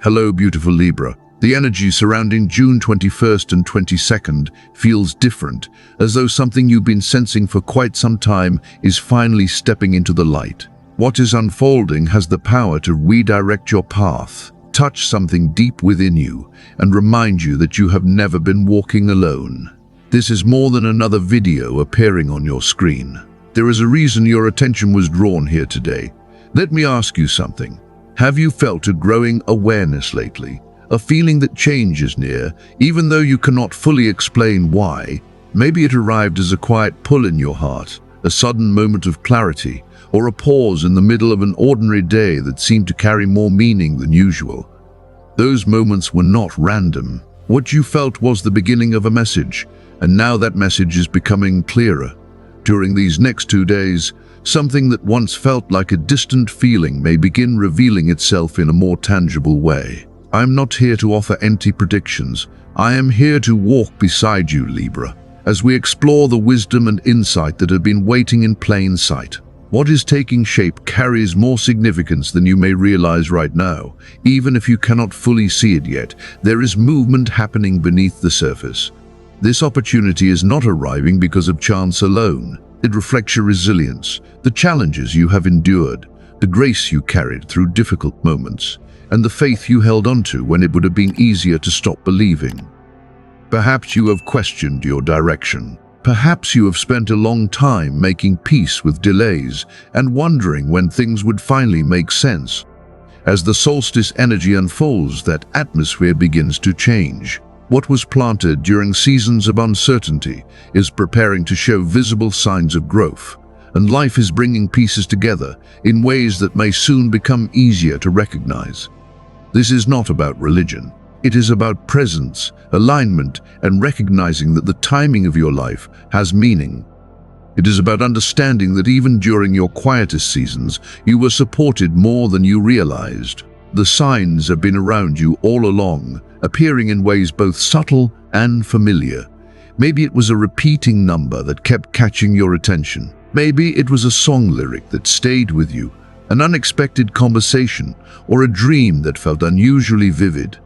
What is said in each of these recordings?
Hello, beautiful Libra. The energy surrounding June 21st and 22nd feels different, as though something you've been sensing for quite some time is finally stepping into the light. What is unfolding has the power to redirect your path, touch something deep within you, and remind you that you have never been walking alone. This is more than another video appearing on your screen. There is a reason your attention was drawn here today. Let me ask you something. Have you felt a growing awareness lately? A feeling that change is near, even though you cannot fully explain why? Maybe it arrived as a quiet pull in your heart, a sudden moment of clarity, or a pause in the middle of an ordinary day that seemed to carry more meaning than usual. Those moments were not random. What you felt was the beginning of a message, and now that message is becoming clearer. During these next 2 days, something that once felt like a distant feeling may begin revealing itself in a more tangible way. I'm not here to offer empty predictions. I am here to walk beside you, Libra, as we explore the wisdom and insight that have been waiting in plain sight. What is taking shape carries more significance than you may realize right now. Even if you cannot fully see it yet, there is movement happening beneath the surface. This opportunity is not arriving because of chance alone. It reflects your resilience, the challenges you have endured, the grace you carried through difficult moments, and the faith you held onto when it would have been easier to stop believing. Perhaps you have questioned your direction. Perhaps you have spent a long time making peace with delays and wondering when things would finally make sense. As the solstice energy unfolds, that atmosphere begins to change. What was planted during seasons of uncertainty is preparing to show visible signs of growth, and life is bringing pieces together in ways that may soon become easier to recognize. This is not about religion. It is about presence, alignment, and recognizing that the timing of your life has meaning. It is about understanding that even during your quietest seasons, you were supported more than you realized. The signs have been around you all along, appearing in ways both subtle and familiar. Maybe it was a repeating number that kept catching your attention. Maybe it was a song lyric that stayed with you, an unexpected conversation, or a dream that felt unusually vivid.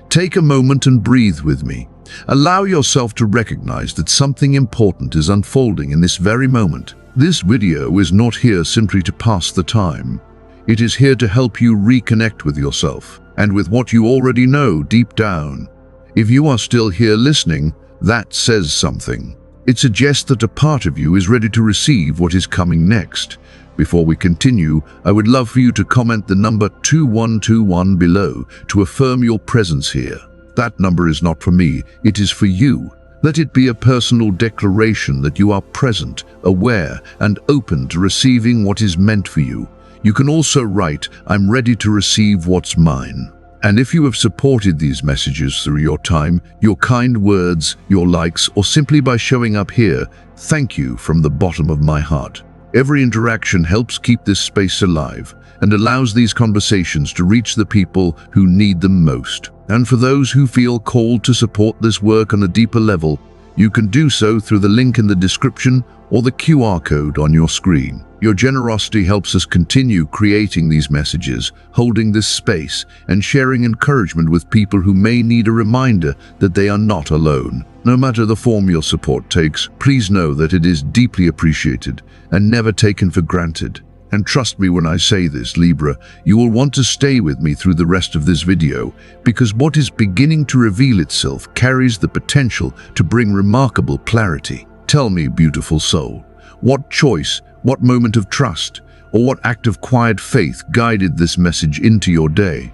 Take a moment and breathe with me. Allow yourself to recognize that something important is unfolding in this very moment. This video is not here simply to pass the time. It is here to help you reconnect with yourself and with what you already know deep down. If you are still here listening, that says something. It suggests that a part of you is ready to receive what is coming next. Before we continue, I would love for you to comment the number 2121 below to affirm your presence here. That number is not for me, it is for you. Let it be a personal declaration that you are present, aware, and open to receiving what is meant for you. You can also write, "I'm ready to receive what's mine." And if you have supported these messages through your time, your kind words, your likes, or simply by showing up here, thank you from the bottom of my heart. Every interaction helps keep this space alive and allows these conversations to reach the people who need them most. And for those who feel called to support this work on a deeper level, you can do so through the link in the description or the QR code on your screen. Your generosity helps us continue creating these messages, holding this space, and sharing encouragement with people who may need a reminder that they are not alone. No matter the form your support takes, please know that it is deeply appreciated and never taken for granted. And trust me when I say this, Libra, you will want to stay with me through the rest of this video, because what is beginning to reveal itself carries the potential to bring remarkable clarity. Tell me, beautiful soul, what choice, what moment of trust, or what act of quiet faith guided this message into your day?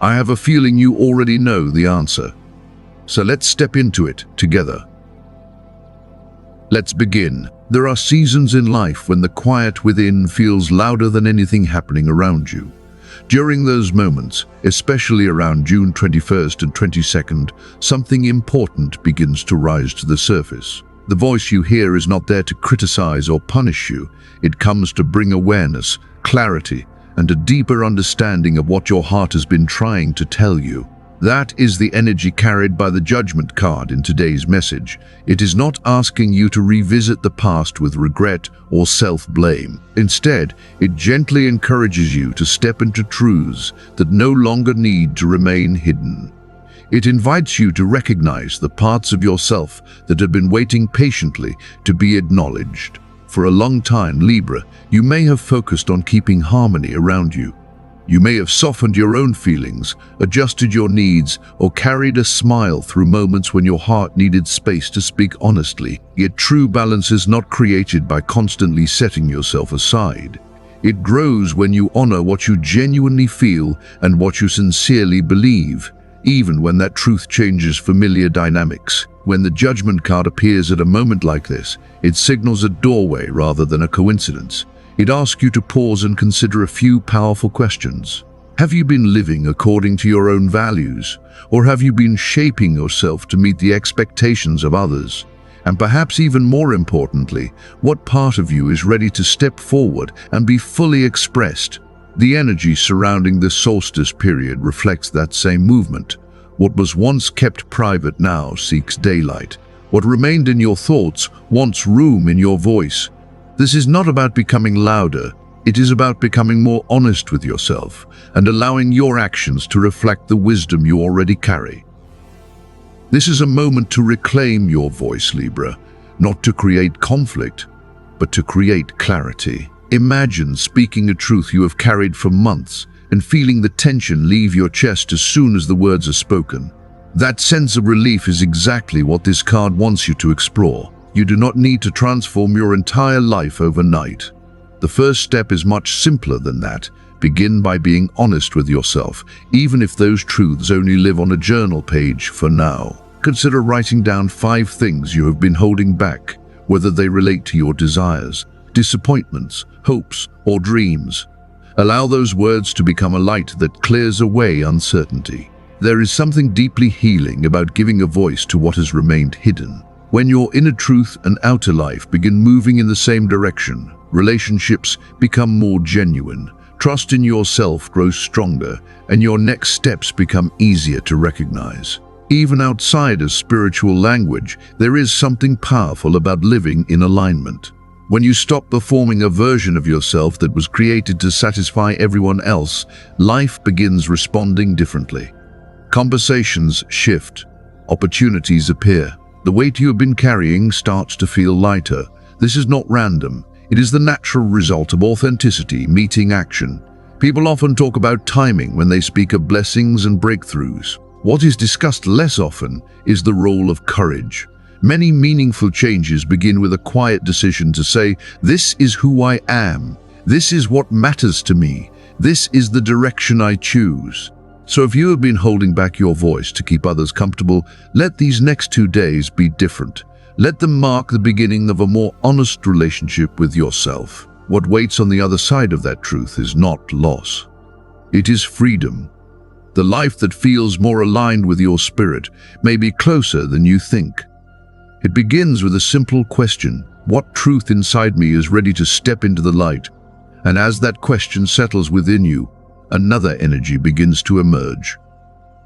I have a feeling you already know the answer. So let's step into it together. Let's begin. There are seasons in life when the quiet within feels louder than anything happening around you. During those moments, especially around June 21st and 22nd, something important begins to rise to the surface. The voice you hear is not there to criticize or punish you. It comes to bring awareness, clarity, and a deeper understanding of what your heart has been trying to tell you. That is the energy carried by the Judgment card in today's message. It is not asking you to revisit the past with regret or self-blame. Instead, it gently encourages you to step into truths that no longer need to remain hidden. It invites you to recognize the parts of yourself that have been waiting patiently to be acknowledged. For a long time, Libra, you may have focused on keeping harmony around you. You may have softened your own feelings, adjusted your needs, or carried a smile through moments when your heart needed space to speak honestly. Yet true balance is not created by constantly setting yourself aside. It grows when you honor what you genuinely feel and what you sincerely believe, even when that truth changes familiar dynamics. When the Judgment card appears at a moment like this, it signals a doorway rather than a coincidence. It asks you to pause and consider a few powerful questions. Have you been living according to your own values, or have you been shaping yourself to meet the expectations of others? And perhaps even more importantly, what part of you is ready to step forward and be fully expressed? The energy surrounding this solstice period reflects that same movement. What was once kept private now seeks daylight. What remained in your thoughts wants room in your voice. This is not about becoming louder, it is about becoming more honest with yourself and allowing your actions to reflect the wisdom you already carry. This is a moment to reclaim your voice, Libra, not to create conflict, but to create clarity. Imagine speaking a truth you have carried for months and feeling the tension leave your chest as soon as the words are spoken. That sense of relief is exactly what this card wants you to explore. You do not need to transform your entire life overnight. The first step is much simpler than that. Begin by being honest with yourself, even if those truths only live on a journal page for now. Consider writing down 5 things you have been holding back, whether they relate to your desires, disappointments, hopes, or dreams. Allow those words to become a light that clears away uncertainty. There is something deeply healing about giving a voice to what has remained hidden. When your inner truth and outer life begin moving in the same direction, relationships become more genuine, trust in yourself grows stronger, and your next steps become easier to recognize. Even outside of spiritual language, there is something powerful about living in alignment. When you stop performing a version of yourself that was created to satisfy everyone else, life begins responding differently. Conversations shift, opportunities appear. The weight you have been carrying starts to feel lighter. This is not random. It is the natural result of authenticity meeting action. People often talk about timing when they speak of blessings and breakthroughs. What is discussed less often is the role of courage. Many meaningful changes begin with a quiet decision to say, "This is who I am. This is what matters to me. This is the direction I choose." So if you have been holding back your voice to keep others comfortable, let these next 2 days be different. Let them mark the beginning of a more honest relationship with yourself. What waits on the other side of that truth is not loss. It is freedom. The life that feels more aligned with your spirit may be closer than you think. It begins with a simple question: what truth inside me is ready to step into the light? And as that question settles within you, another energy begins to emerge.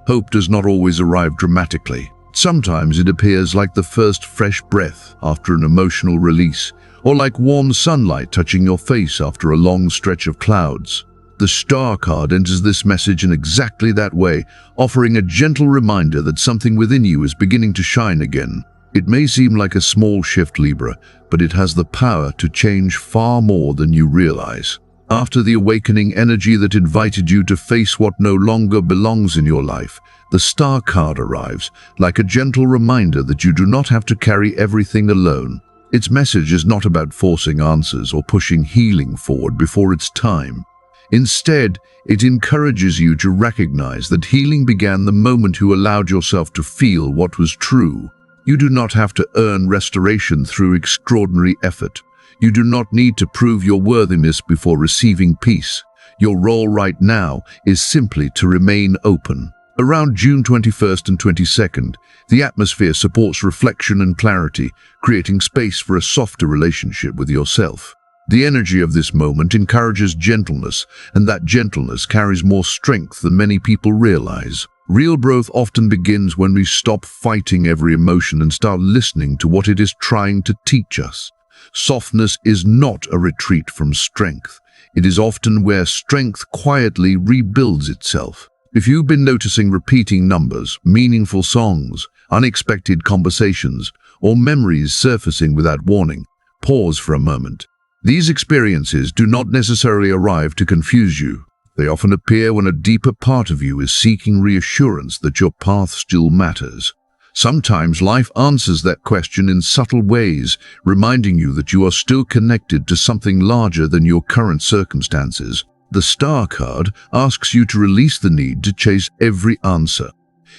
Hope does not always arrive dramatically. Sometimes it appears like the first fresh breath after an emotional release, or like warm sunlight touching your face after a long stretch of clouds. The Star card enters this message in exactly that way, offering a gentle reminder that something within you is beginning to shine again. It may seem like a small shift, Libra, but it has the power to change far more than you realize. After the awakening energy that invited you to face what no longer belongs in your life, the Star card arrives, like a gentle reminder that you do not have to carry everything alone. Its message is not about forcing answers or pushing healing forward before its time. Instead, it encourages you to recognize that healing began the moment you allowed yourself to feel what was true. You do not have to earn restoration through extraordinary effort. You do not need to prove your worthiness before receiving peace. Your role right now is simply to remain open. Around June 21st and 22nd, the atmosphere supports reflection and clarity, creating space for a softer relationship with yourself. The energy of this moment encourages gentleness, and that gentleness carries more strength than many people realize. Real growth often begins when we stop fighting every emotion and start listening to what it is trying to teach us. Softness is not a retreat from strength. It is often where strength quietly rebuilds itself. If you've been noticing repeating numbers, meaningful songs, unexpected conversations, or memories surfacing without warning, pause for a moment. These experiences do not necessarily arrive to confuse you. They often appear when a deeper part of you is seeking reassurance that your path still matters. Sometimes life answers that question in subtle ways, reminding you that you are still connected to something larger than your current circumstances. The Star card asks you to release the need to chase every answer.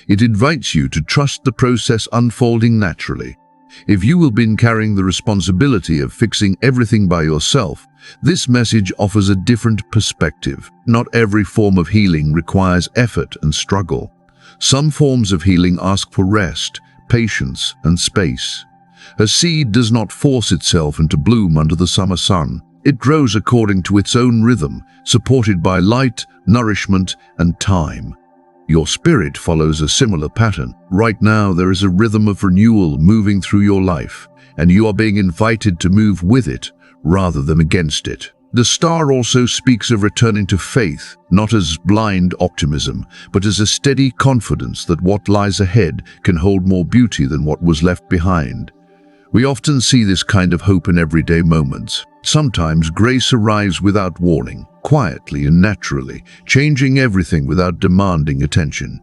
It invites you to trust the process unfolding naturally. If you have been carrying the responsibility of fixing everything by yourself, this message offers a different perspective. Not every form of healing requires effort and struggle. Some forms of healing ask for rest, patience, and space. A seed does not force itself into bloom under the summer sun. It grows according to its own rhythm, supported by light, nourishment, and time. Your spirit follows a similar pattern. Right now, there is a rhythm of renewal moving through your life, and you are being invited to move with it rather than against it. The Star also speaks of returning to faith, not as blind optimism, but as a steady confidence that what lies ahead can hold more beauty than what was left behind. We often see this kind of hope in everyday moments. Sometimes grace arrives without warning, quietly and naturally, changing everything without demanding attention.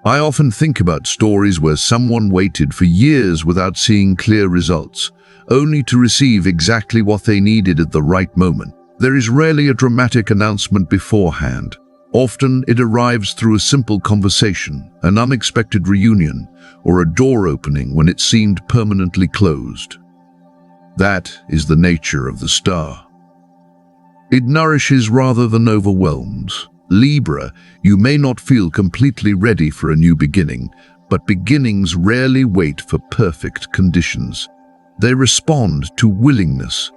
I often think about stories where someone waited for years without seeing clear results, only to receive exactly what they needed at the right moment. There is rarely a dramatic announcement beforehand. Often it arrives through a simple conversation, an unexpected reunion, or a door opening when it seemed permanently closed. That is the nature of the Star. It nourishes rather than overwhelms. Libra, you may not feel completely ready for a new beginning, but beginnings rarely wait for perfect conditions. They respond to willingness.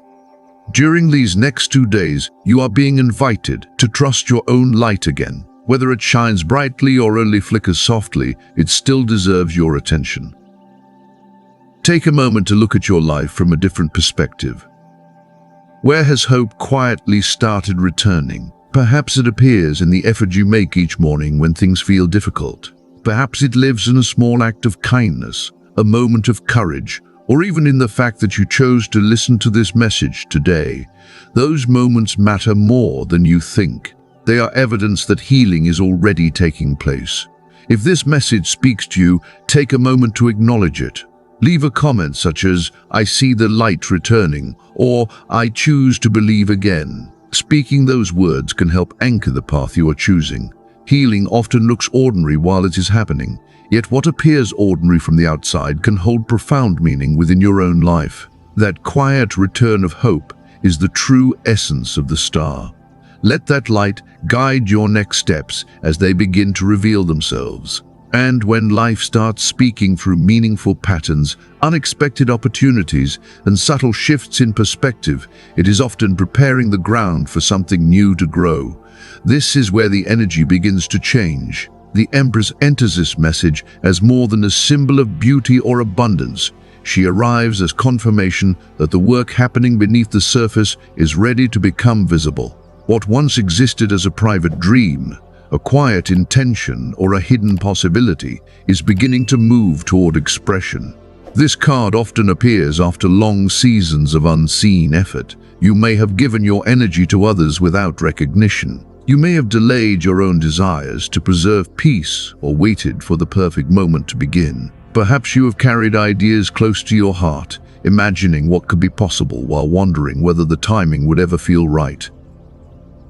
During these next 2 days, you are being invited to trust your own light again. Whether it shines brightly or only flickers softly, it still deserves your attention. Take a moment to look at your life from a different perspective. Where has hope quietly started returning? Perhaps it appears in the effort you make each morning when things feel difficult. Perhaps it lives in a small act of kindness, a moment of courage, or even in the fact that you chose to listen to this message today. Those moments matter more than you think. They are evidence that healing is already taking place. If this message speaks to you, take a moment to acknowledge it. Leave a comment such as, "I see the light returning," or "I choose to believe again." Speaking those words can help anchor the path you are choosing. Healing often looks ordinary while it is happening, yet what appears ordinary from the outside can hold profound meaning within your own life. That quiet return of hope is the true essence of the Star. Let that light guide your next steps as they begin to reveal themselves. And when life starts speaking through meaningful patterns, unexpected opportunities, and subtle shifts in perspective, it is often preparing the ground for something new to grow. This is where the energy begins to change. The Empress enters this message as more than a symbol of beauty or abundance. She arrives as confirmation that the work happening beneath the surface is ready to become visible. What once existed as a private dream, a quiet intention, or a hidden possibility is beginning to move toward expression. This card often appears after long seasons of unseen effort. You may have given your energy to others without recognition. You may have delayed your own desires to preserve peace or waited for the perfect moment to begin. Perhaps you have carried ideas close to your heart, imagining what could be possible while wondering whether the timing would ever feel right.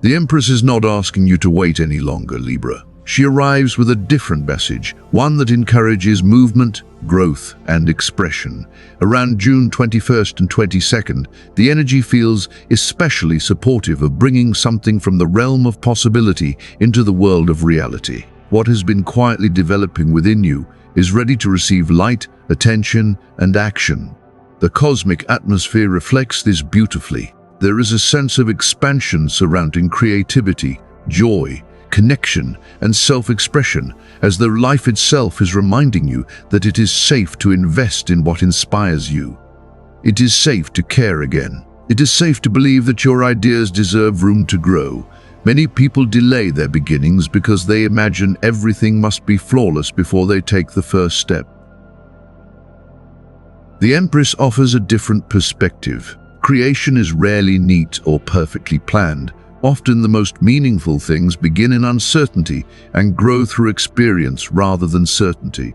The Empress is not asking you to wait any longer, Libra. She arrives with a different message, one that encourages movement, growth, and expression. Around June 21st and 22nd, the energy feels especially supportive of bringing something from the realm of possibility into the world of reality. What has been quietly developing within you is ready to receive light, attention, and action. The cosmic atmosphere reflects this beautifully. There is a sense of expansion surrounding creativity, joy, connection, and self-expression, as though life itself is reminding you that it is safe to invest in what inspires you. It is safe to care again. It is safe to believe that your ideas deserve room to grow. Many people delay their beginnings because they imagine everything must be flawless before they take the first step. The Empress offers a different perspective. Creation is rarely neat or perfectly planned. Often the most meaningful things begin in uncertainty and grow through experience rather than certainty.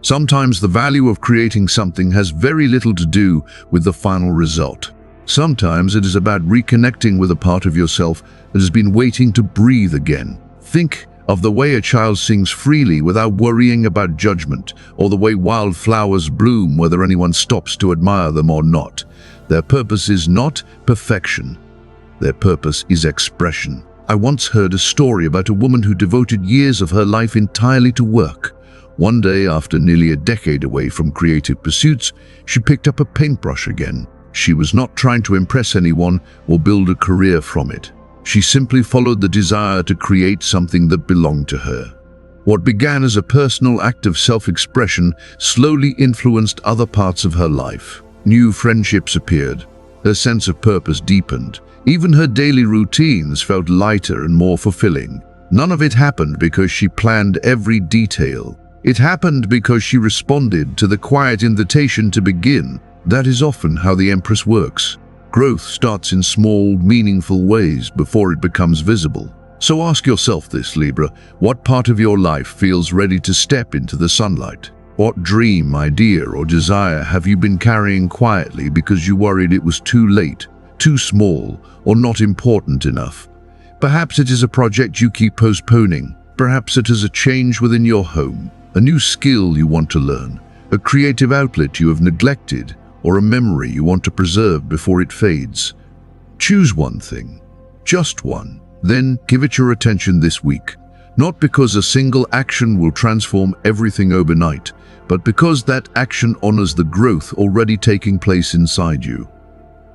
Sometimes the value of creating something has very little to do with the final result. Sometimes it is about reconnecting with a part of yourself that has been waiting to breathe again. Think of the way a child sings freely without worrying about judgment, or the way wildflowers bloom whether anyone stops to admire them or not. Their purpose is not perfection. Their purpose is expression. I once heard a story about a woman who devoted years of her life entirely to work. One day, after nearly a decade away from creative pursuits, she picked up a paintbrush again. She was not trying to impress anyone or build a career from it. She simply followed the desire to create something that belonged to her. What began as a personal act of self-expression slowly influenced other parts of her life. New friendships appeared. Her sense of purpose deepened. Even her daily routines felt lighter and more fulfilling. None of it happened because she planned every detail. It happened because she responded to the quiet invitation to begin. That is often how the Empress works. Growth starts in small, meaningful ways before it becomes visible. So ask yourself this, Libra: what part of your life feels ready to step into the sunlight? What dream, idea, or desire have you been carrying quietly because you worried it was too late, too small, or not important enough? Perhaps it is a project you keep postponing. Perhaps it is a change within your home, a new skill you want to learn, a creative outlet you have neglected, or a memory you want to preserve before it fades. Choose one thing, just one, then give it your attention this week. Not because a single action will transform everything overnight, but because that action honors the growth already taking place inside you.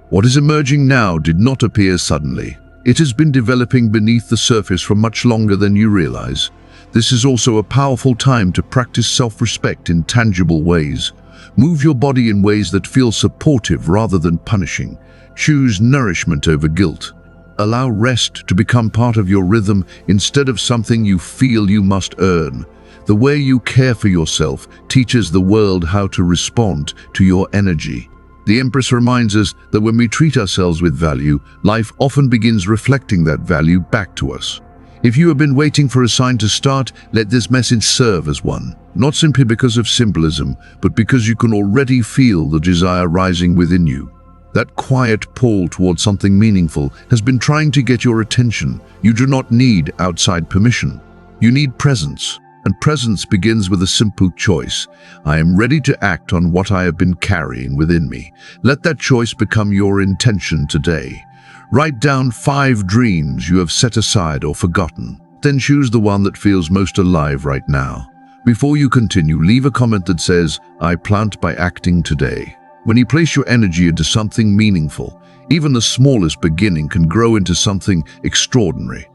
What is emerging now did not appear suddenly. It has been developing beneath the surface for much longer than you realize. This is also a powerful time to practice self-respect in tangible ways. Move your body in ways that feel supportive rather than punishing. Choose nourishment over guilt. Allow rest to become part of your rhythm instead of something you feel you must earn. The way you care for yourself teaches the world how to respond to your energy. The Empress reminds us that when we treat ourselves with value, life often begins reflecting that value back to us. If you have been waiting for a sign to start, let this message serve as one. Not simply because of symbolism, but because you can already feel the desire rising within you. That quiet pull towards something meaningful has been trying to get your attention. You do not need outside permission. You need presence. And presence begins with a simple choice. I am ready to act on what I have been carrying within me. Let that choice become your intention today. Write down 5 dreams you have set aside or forgotten. Then choose the one that feels most alive right now. Before you continue, leave a comment that says, "I plant by acting today." When you place your energy into something meaningful, even the smallest beginning can grow into something extraordinary.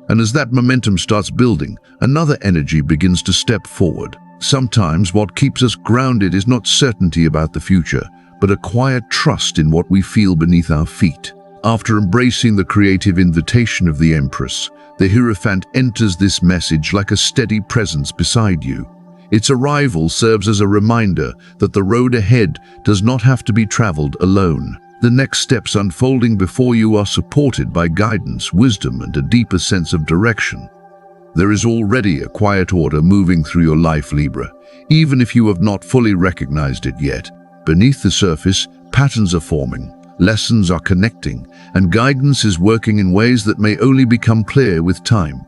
And as that momentum starts building, another energy begins to step forward. Sometimes what keeps us grounded is not certainty about the future, but a quiet trust in what we feel beneath our feet. After embracing the creative invitation of the Empress, the Hierophant enters this message like a steady presence beside you. Its arrival serves as a reminder that the road ahead does not have to be traveled alone. The next steps unfolding before you are supported by guidance, wisdom, and a deeper sense of direction. There is already a quiet order moving through your life, Libra, even if you have not fully recognized it yet. Beneath the surface, patterns are forming, lessons are connecting, and guidance is working in ways that may only become clear with time.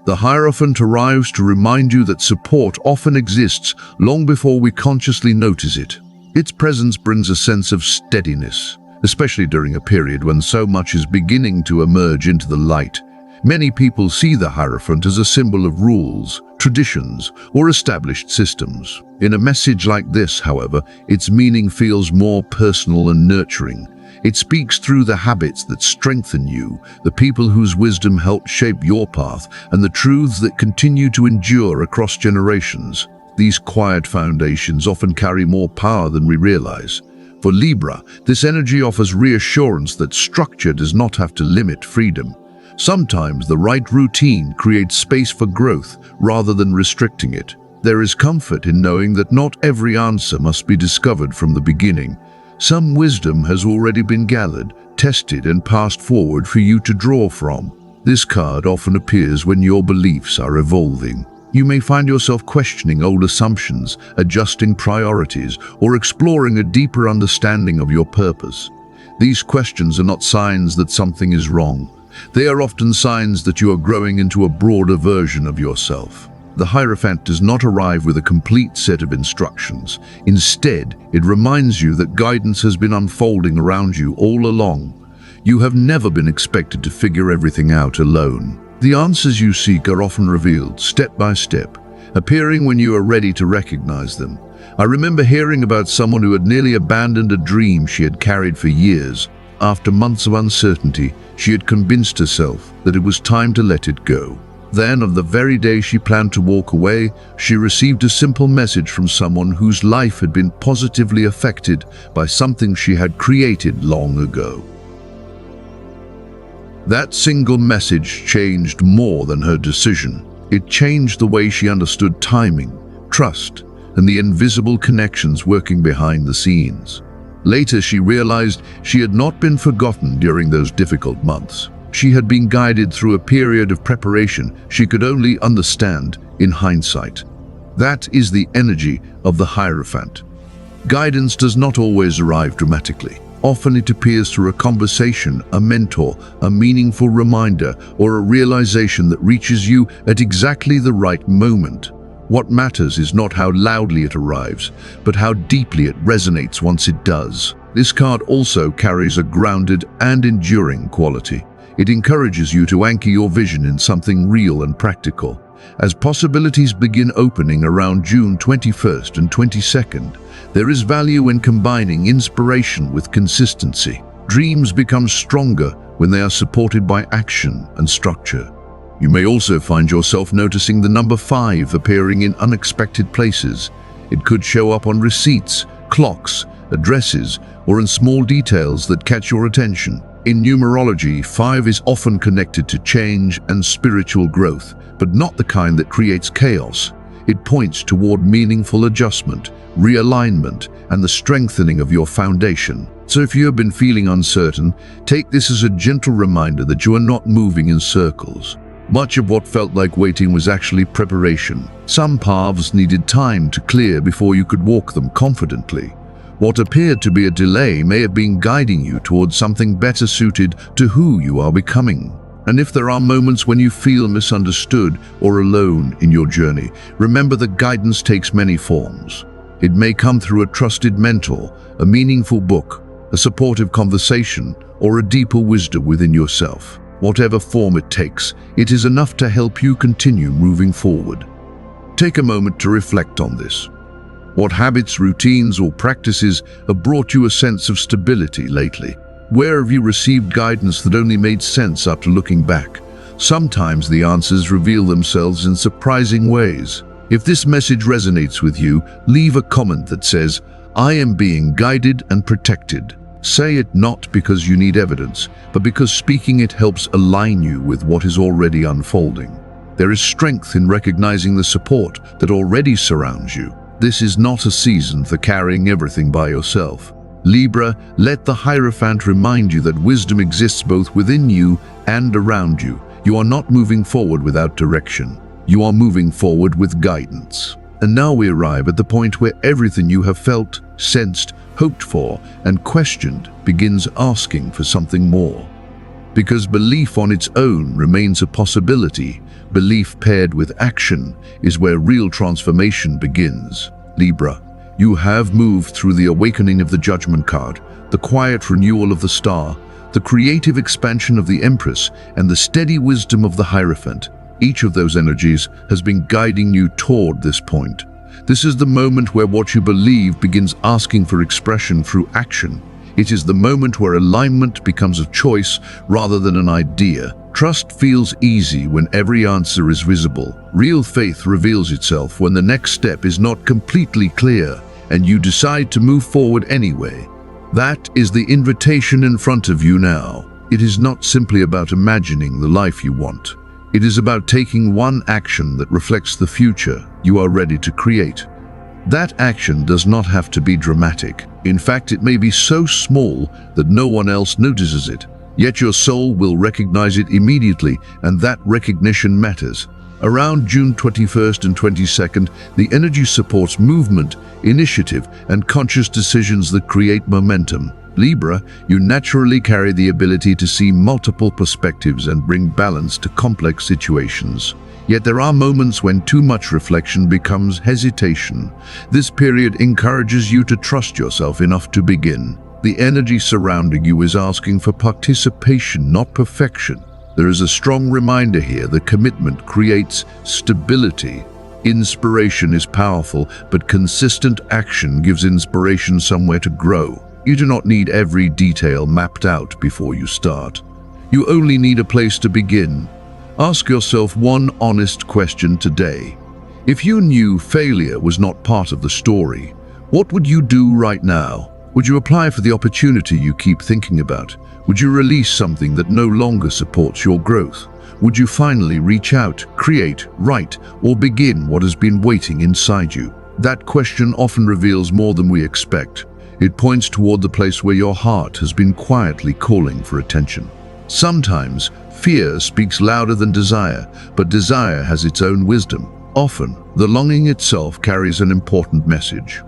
The Hierophant arrives to remind you that support often exists long before we consciously notice it. Its presence brings a sense of steadiness, especially during a period when so much is beginning to emerge into the light. Many people see the Hierophant as a symbol of rules, traditions, or established systems. In a message like this, however, its meaning feels more personal and nurturing. It speaks through the habits that strengthen you, the people whose wisdom helped shape your path, and the truths that continue to endure across generations. These quiet foundations often carry more power than we realize. For Libra, this energy offers reassurance that structure does not have to limit freedom. Sometimes the right routine creates space for growth rather than restricting it. There is comfort in knowing that not every answer must be discovered from the beginning. Some wisdom has already been gathered, tested, and passed forward for you to draw from. This card often appears when your beliefs are evolving. You may find yourself questioning old assumptions, adjusting priorities, or exploring a deeper understanding of your purpose. These questions are not signs that something is wrong. They are often signs that you are growing into a broader version of yourself. The Hierophant does not arrive with a complete set of instructions. Instead, it reminds you that guidance has been unfolding around you all along. You have never been expected to figure everything out alone. The answers you seek are often revealed step by step, appearing when you are ready to recognize them. I remember hearing about someone who had nearly abandoned a dream she had carried for years. After months of uncertainty, she had convinced herself that it was time to let it go. Then, on the very day she planned to walk away, she received a simple message from someone whose life had been positively affected by something she had created long ago. That single message changed more than her decision. It changed the way she understood timing, trust, and the invisible connections working behind the scenes. Later, she realized she had not been forgotten during those difficult months. She had been guided through a period of preparation she could only understand in hindsight. That is the energy of the Hierophant. Guidance does not always arrive dramatically. Often it appears through a conversation, a mentor, a meaningful reminder, or a realization that reaches you at exactly the right moment. What matters is not how loudly it arrives, but how deeply it resonates once it does. This card also carries a grounded and enduring quality. It encourages you to anchor your vision in something real and practical. As possibilities begin opening around June 21st and 22nd, there is value in combining inspiration with consistency. Dreams become stronger when they are supported by action and structure. You may also find yourself noticing the number 5 appearing in unexpected places. It could show up on receipts, clocks, addresses, or in small details that catch your attention. In numerology, 5 is often connected to change and spiritual growth, but not the kind that creates chaos. It points toward meaningful adjustment, realignment, and the strengthening of your foundation. So if you have been feeling uncertain, take this as a gentle reminder that you are not moving in circles. Much of what felt like waiting was actually preparation. Some paths needed time to clear before you could walk them confidently. What appeared to be a delay may have been guiding you towards something better suited to who you are becoming. And if there are moments when you feel misunderstood or alone in your journey, remember that guidance takes many forms. It may come through a trusted mentor, a meaningful book, a supportive conversation, or a deeper wisdom within yourself. Whatever form it takes, it is enough to help you continue moving forward. Take a moment to reflect on this. What habits, routines, or practices have brought you a sense of stability lately? Where have you received guidance that only made sense after looking back? Sometimes the answers reveal themselves in surprising ways. If this message resonates with you, leave a comment that says, "I am being guided and protected." Say it not because you need evidence, but because speaking it helps align you with what is already unfolding. There is strength in recognizing the support that already surrounds you. This is not a season for carrying everything by yourself. Libra, let the Hierophant remind you that wisdom exists both within you and around you. You are not moving forward without direction. You are moving forward with guidance. And now we arrive at the point where everything you have felt, sensed, hoped for, and questioned begins asking for something more. Because belief on its own remains a possibility, belief paired with action is where real transformation begins. Libra, you have moved through the awakening of the Judgment card, the quiet renewal of the Star, the creative expansion of the Empress, and the steady wisdom of the Hierophant. Each of those energies has been guiding you toward this point. This is the moment where what you believe begins asking for expression through action. It is the moment where alignment becomes a choice rather than an idea. Trust feels easy when every answer is visible. Real faith reveals itself when the next step is not completely clear and you decide to move forward anyway. That is the invitation in front of you now. It is not simply about imagining the life you want. It is about taking one action that reflects the future you are ready to create. That action does not have to be dramatic. In fact, it may be so small that no one else notices it. Yet your soul will recognize it immediately, and that recognition matters. Around June 21st and 22nd, the energy supports movement, initiative, and conscious decisions that create momentum. Libra, you naturally carry the ability to see multiple perspectives and bring balance to complex situations. Yet there are moments when too much reflection becomes hesitation. This period encourages you to trust yourself enough to begin. The energy surrounding you is asking for participation, not perfection. There is a strong reminder here that commitment creates stability. Inspiration is powerful, but consistent action gives inspiration somewhere to grow. You do not need every detail mapped out before you start. You only need a place to begin. Ask yourself one honest question today. If you knew failure was not part of the story, what would you do right now? Would you apply for the opportunity you keep thinking about? Would you release something that no longer supports your growth? Would you finally reach out, create, write, or begin what has been waiting inside you? That question often reveals more than we expect. It points toward the place where your heart has been quietly calling for attention. Sometimes, fear speaks louder than desire, but desire has its own wisdom. Often, the longing itself carries an important message.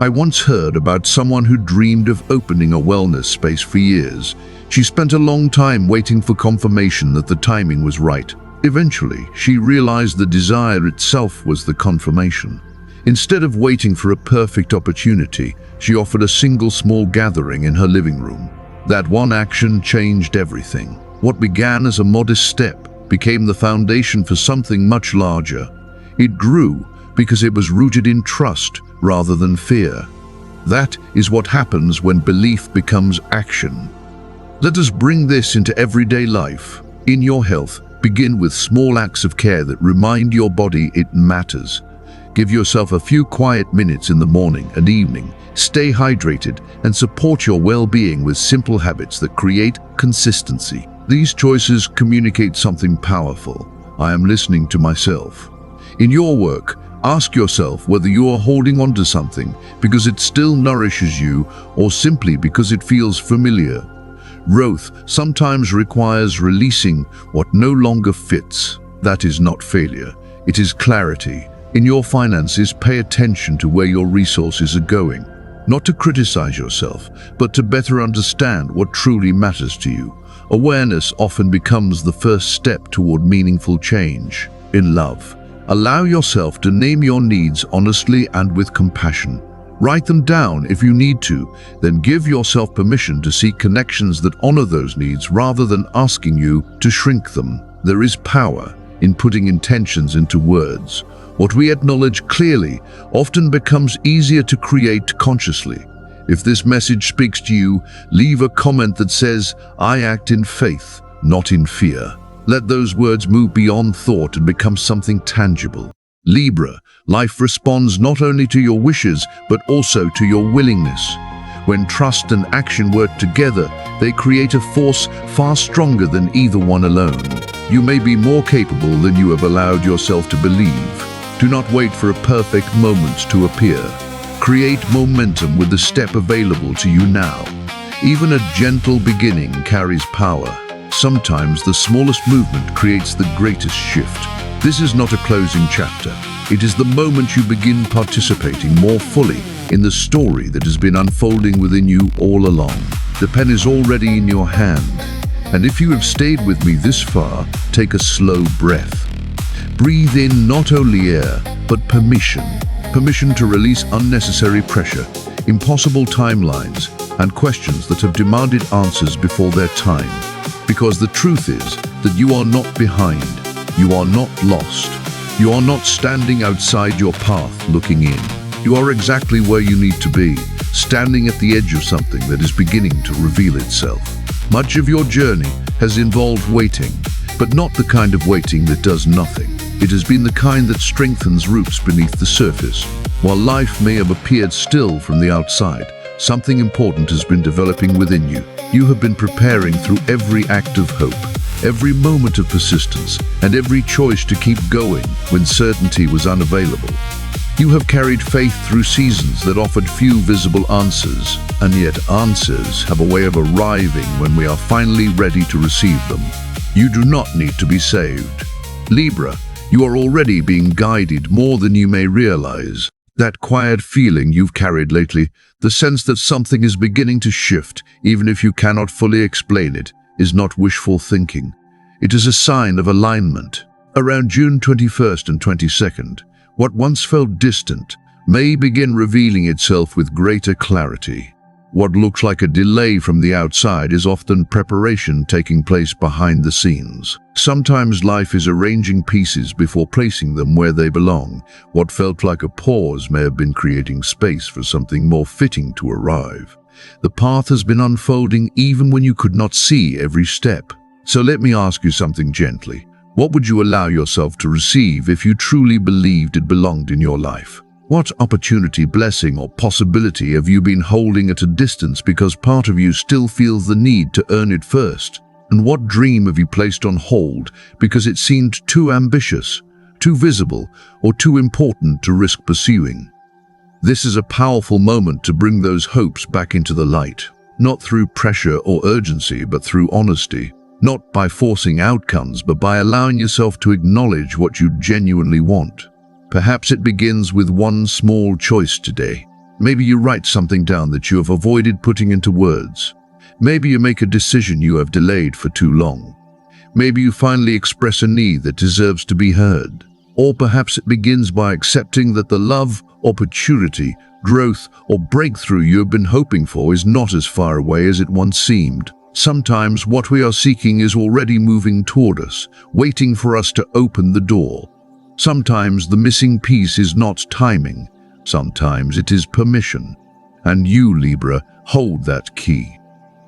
I once heard about someone who dreamed of opening a wellness space for years. She spent a long time waiting for confirmation that the timing was right. Eventually, she realized the desire itself was the confirmation. Instead of waiting for a perfect opportunity, she offered a single small gathering in her living room. That one action changed everything. What began as a modest step became the foundation for something much larger. It grew because it was rooted in trust rather than fear. That is what happens when belief becomes action. Let us bring this into everyday life. In your health, begin with small acts of care that remind your body it matters. Give yourself a few quiet minutes in the morning and evening. Stay hydrated and support your well-being with simple habits that create consistency. These choices communicate something powerful. I am listening to myself. In your work, ask yourself whether you are holding on to something because it still nourishes you or simply because it feels familiar. Growth sometimes requires releasing what no longer fits. That is not failure. It is clarity. In your finances, pay attention to where your resources are going. Not to criticize yourself, but to better understand what truly matters to you. Awareness often becomes the first step toward meaningful change. In love, allow yourself to name your needs honestly and with compassion. Write them down if you need to, then give yourself permission to seek connections that honor those needs rather than asking you to shrink them. There is power in putting intentions into words. What we acknowledge clearly often becomes easier to create consciously. If this message speaks to you, leave a comment that says, "I act in faith, not in fear." Let those words move beyond thought and become something tangible. Libra, life responds not only to your wishes, but also to your willingness. When trust and action work together, they create a force far stronger than either one alone. You may be more capable than you have allowed yourself to believe. Do not wait for a perfect moment to appear. Create momentum with the step available to you now. Even a gentle beginning carries power. Sometimes the smallest movement creates the greatest shift. This is not a closing chapter. It is the moment you begin participating more fully in the story that has been unfolding within you all along. The pen is already in your hand. And if you have stayed with me this far, take a slow breath. Breathe in not only air, but permission. Permission to release unnecessary pressure, impossible timelines, and questions that have demanded answers before their time. Because the truth is that you are not behind. You are not lost. You are not standing outside your path looking in. You are exactly where you need to be, standing at the edge of something that is beginning to reveal itself. Much of your journey has involved waiting, but not the kind of waiting that does nothing. It has been the kind that strengthens roots beneath the surface. While life may have appeared still from the outside, something important has been developing within you. You have been preparing through every act of hope, every moment of persistence, and every choice to keep going when certainty was unavailable. You have carried faith through seasons that offered few visible answers, and yet answers have a way of arriving when we are finally ready to receive them. You do not need to be saved. Libra, you are already being guided more than you may realize. That quiet feeling you've carried lately, the sense that something is beginning to shift, even if you cannot fully explain it, is not wishful thinking. It is a sign of alignment. Around June 21st and 22nd, what once felt distant may begin revealing itself with greater clarity. What looks like a delay from the outside is often preparation taking place behind the scenes. Sometimes life is arranging pieces before placing them where they belong. What felt like a pause may have been creating space for something more fitting to arrive. The path has been unfolding even when you could not see every step. So let me ask you something gently. What would you allow yourself to receive if you truly believed it belonged in your life? What opportunity, blessing, or possibility have you been holding at a distance because part of you still feels the need to earn it first? And what dream have you placed on hold because it seemed too ambitious, too visible, or too important to risk pursuing? This is a powerful moment to bring those hopes back into the light, not through pressure or urgency, but through honesty. Not by forcing outcomes, but by allowing yourself to acknowledge what you genuinely want. Perhaps it begins with one small choice today. Maybe you write something down that you have avoided putting into words. Maybe you make a decision you have delayed for too long. Maybe you finally express a need that deserves to be heard. Or perhaps it begins by accepting that the love, opportunity, growth, or breakthrough you have been hoping for is not as far away as it once seemed. Sometimes what we are seeking is already moving toward us, waiting for us to open the door. Sometimes the missing piece is not timing. Sometimes it is permission. And you, Libra, hold that key.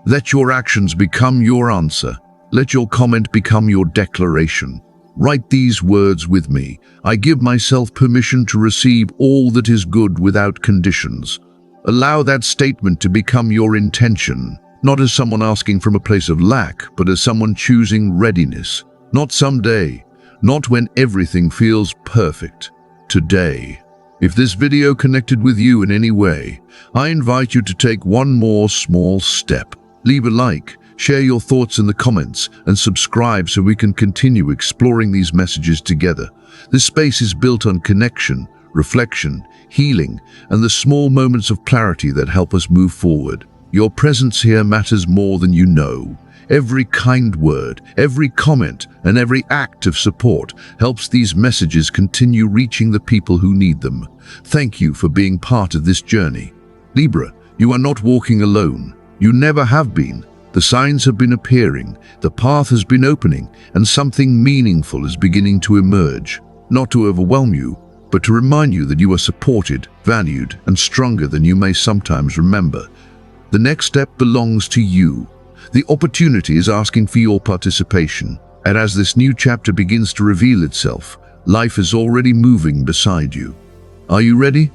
Let your actions become your answer. Let your comment become your declaration. Write these words with me. I give myself permission to receive all that is good without conditions. Allow that statement to become your intention, not as someone asking from a place of lack, but as someone choosing readiness. Not someday, not when everything feels perfect. Today. If this video connected with you in any way, I invite you to take one more small step. Leave a like, share your thoughts in the comments, and subscribe so we can continue exploring these messages together. This space is built on connection, reflection, healing, and the small moments of clarity that help us move forward. Your presence here matters more than you know. Every kind word, every comment, and every act of support helps these messages continue reaching the people who need them. Thank you for being part of this journey. Libra, you are not walking alone. You never have been. The signs have been appearing, the path has been opening, and something meaningful is beginning to emerge. Not to overwhelm you, but to remind you that you are supported, valued, and stronger than you may sometimes remember. The next step belongs to you. The opportunity is asking for your participation, and as this new chapter begins to reveal itself, life is already moving beside you. Are you ready?